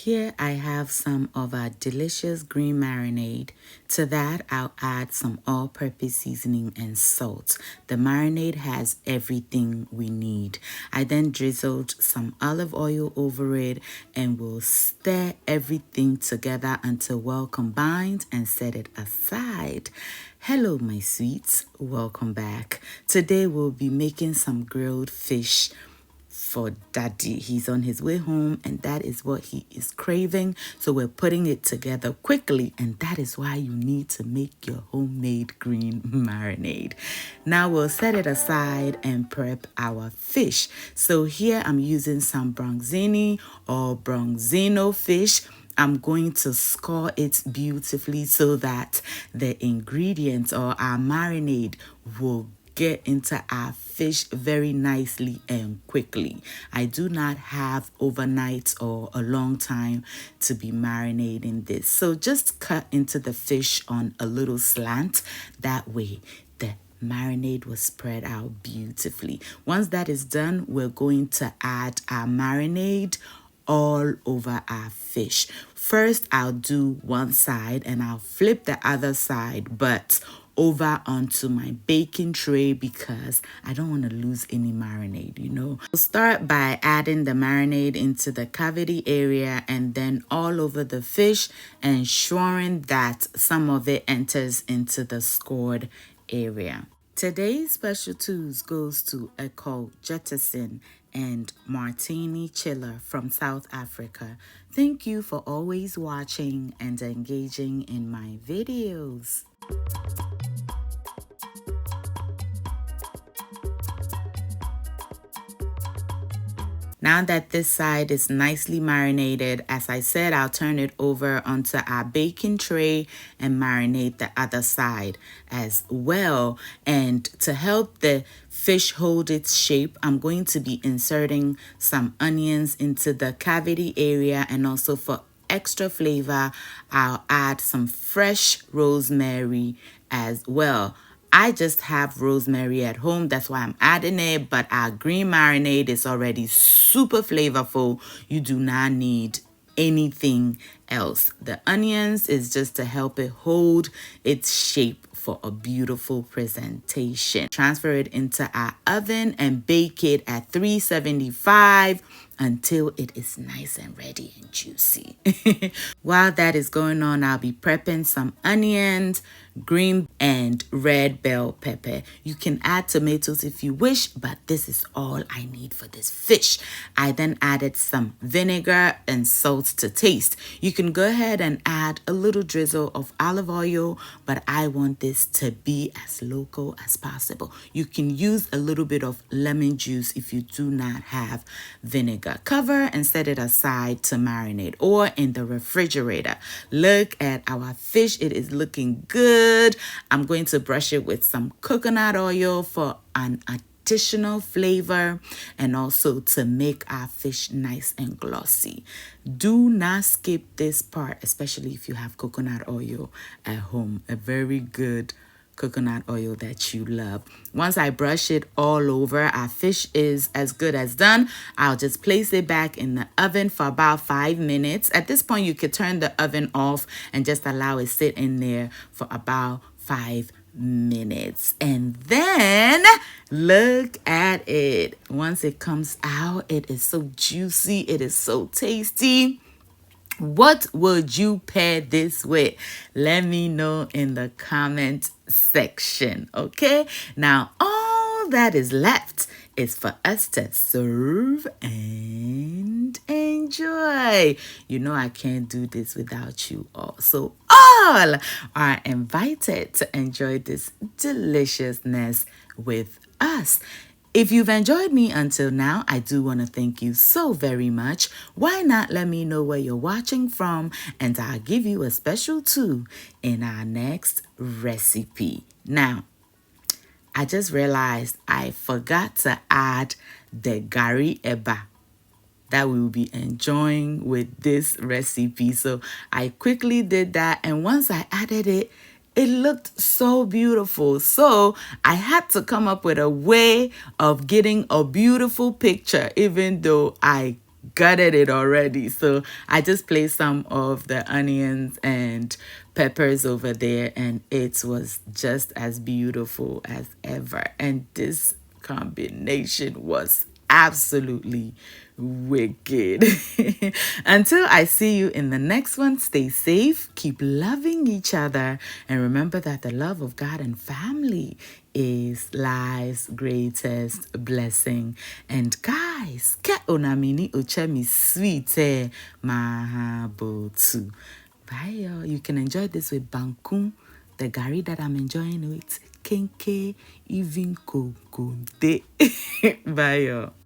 Here I have some of our delicious green marinade. To that, I'll add some all-purpose seasoning and salt. The marinade has everything we need. I then drizzled some olive oil over it and will stir everything together until well combined and set it aside. Hello, my sweets. Welcome back. Today we'll be making some grilled fish for daddy. He's on his way home and that is what he is craving, so we're putting it together quickly, and that is why you need to make your homemade green marinade. Now we'll set it aside and prep our fish. So here I'm using some Bronzini or Bronzino fish. I'm going to score it beautifully so that the ingredients or our marinade will get into our fish very nicely and quickly. I do not have overnight or a long time to be marinating this. So just cut into the fish on a little slant. That way the marinade will spread out beautifully. Once that is done, we're going to add our marinade all over our fish. First, I'll do one side and I'll flip the other side, but over onto my baking tray because I don't want to lose any marinade, you know. We'll start by adding the marinade into the cavity area and then all over the fish, ensuring that some of it enters into the scored area. Today's special tools goes to Ecole Jettison and Martini Chiller from South Africa. Thank you for always watching and engaging in my videos. Now that this side is nicely marinated, as I said, I'll turn it over onto our baking tray and marinate the other side as well. And to help the fish hold its shape, I'm going to be inserting some onions into the cavity area, and also for extra flavor, I'll add some fresh rosemary as well. I just have rosemary at home, that's why I'm adding it, but our green marinade is already super flavorful. You do not need anything else. The onions is just to help it hold its shape for a beautiful presentation. Transfer it into our oven and bake it at 375 until it is nice and ready and juicy. While that is going on, I'll be prepping some onions, green and red bell pepper. You can add tomatoes if you wish, but this is all I need for this fish. I then added some vinegar and salt to taste. You can go ahead and add a little drizzle of olive oil, but I want this to be as local as possible. You can use a little bit of lemon juice if you do not have vinegar. Cover and set it aside to marinate or in the refrigerator. Look at our fish. It is looking good. I'm going to brush it with some coconut oil for an additional flavor and also to make our fish nice and glossy. Do not skip this part, especially if you have coconut oil at home. A very good coconut oil that you love. Once I brush it all over, our fish is as good as done. I'll just place it back in the oven for about 5 minutes. At this point, you could turn the oven off and just allow it sit in there for about 5 minutes. And then look at it. Once it comes out, it is so juicy. It is so tasty. What would you pair this with? Let me know in the comment section, okay? Now, all that is left is for us to serve and enjoy. You know I can't do this without you all. So all are invited to enjoy this deliciousness with us. If you've enjoyed me until now, I do want to thank you so very much. Why not let me know where you're watching from, and I'll give you a special too in our next recipe. Now, I just realized I forgot to add the gari eba that we will be enjoying with this recipe. So I quickly did that, and once I added it, it looked so beautiful. So I had to come up with a way of getting a beautiful picture, even though I gutted it already. So I just placed some of the onions and peppers over there, and it was just as beautiful as ever. And this combination was absolutely wicked. Until I see you in the next one, stay safe, keep loving each other, and remember that the love of God and family is life's greatest blessing. And guys, ke onamini ochemi sweet mahabotu. Bye, y'all. You can enjoy this with Bankun, the gari that I'm enjoying with Kenke, even Kokonde. Bye, y'all.